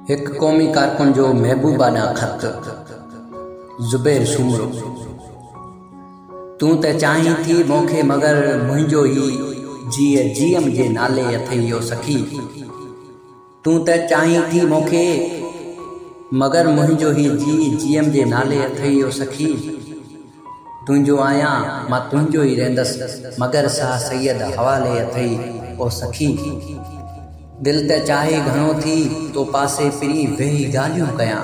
एक क़ौमी कारकुन जो महबूबाना ख़त। ज़ुबैर शुमरो। तूं त चाहीं थी मूंखे मगर मुंहिंजो ई जीअ जीअम जे नाले अथई यो सखी। तूं त चाहीं थी मूंखे मगर मुंहिंजो ई जीअम जे नाले अथई यो सखी। तुंहिंजो आहियां मां तुंहिंजो ई रहंदसि मगर सा सैयद हवाले अथई ओ सखी। दिल त चाहे घणो थी तो पासे पिरी वेही ॻाल्हियूं कयां,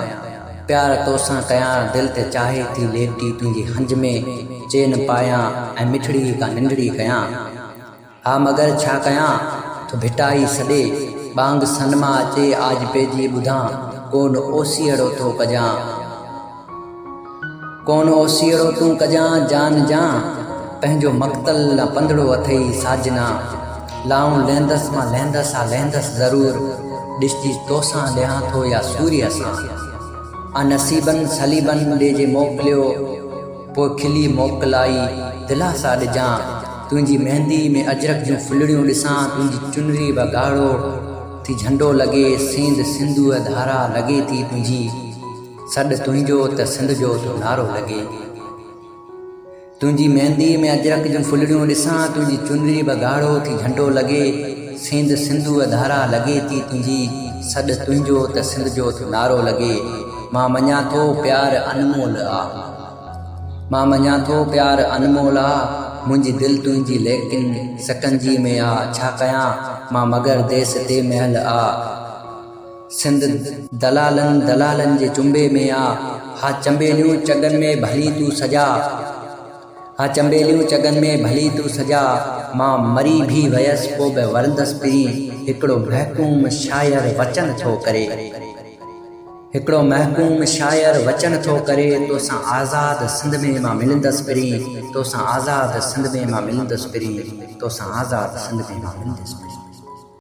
प्यार तोसां कयां। दिल त चाहे थी लेटी तुंहिंजी हंज में चैन पायां ऐं मिठड़ी का निंडड़ी कयां। हा मगर छा कयां तो भिटाई सॾे बांग सनमा अचे आज पेजी ॿुधां। कोन ओसीअड़ो तो कजां, कोन ओसीअड़ो तूं कजां जान जां। पंहिंजो मक़तल न पंदड़ो अथई साजना। लाऊं लहंदसि मां लहंदसि ज़रूर, ॾिसजी तोसां लिहां थो या सूर्य सां। नसीबन सलीबन ॾिजे मोकिलियो पोइ खिली मोकिलाई दिलासा ॾिजां। तुंहिंजी मेहंदी में अजरक जूं फुलड़ियूं ॾिसां, तुंहिंजी चुनरी बगाड़ो थी झंडो लॻे। सींद सिंधूअ धारा लॻे थी तुंहिंजी, सॾ तुंहिंजो त सिंध जो तो नारो लॻे। तुंहिंजी मेहंदी में अजरक जूं फुलड़ियूं ॾिसां, तुंहिंजी चुनरी बगाड़ो थी झंडो लॻे। सींद सिंधूअ धारा लॻे थी तुंहिंजी, सॾ तुंहिंजो त सिंध जो तो नारो लॻे। मां मञां थो प्यार अनमोल आ, मां मञां थो प्यार अनमोल आ। मुंहिंजी दिलि तुंहिंजी लेकिन सकंजी में आ। छा कयां मां मगर देस ते महल आ। सिंध दलालनि जे चुंबे में आ। हा चंबेलियूं चगन में भली तूं सजा, हा चंबेलियूं चगन में भली तूं सजा। मां मरी भी वयसि पोइ बि वरंदसि पिरी। हिकिड़ो महकूम शायर वचन थो करे, हिकिड़ो महकूम शायर वचन थो करे। तोसां आज़ाद सिंध में मां मिलंदसि पिरी, तोसां आज़ाद सिंध में मां मिलंदसि पिरी, तोसां आज़ाद सिंध में मां मिलंदसि पिरी।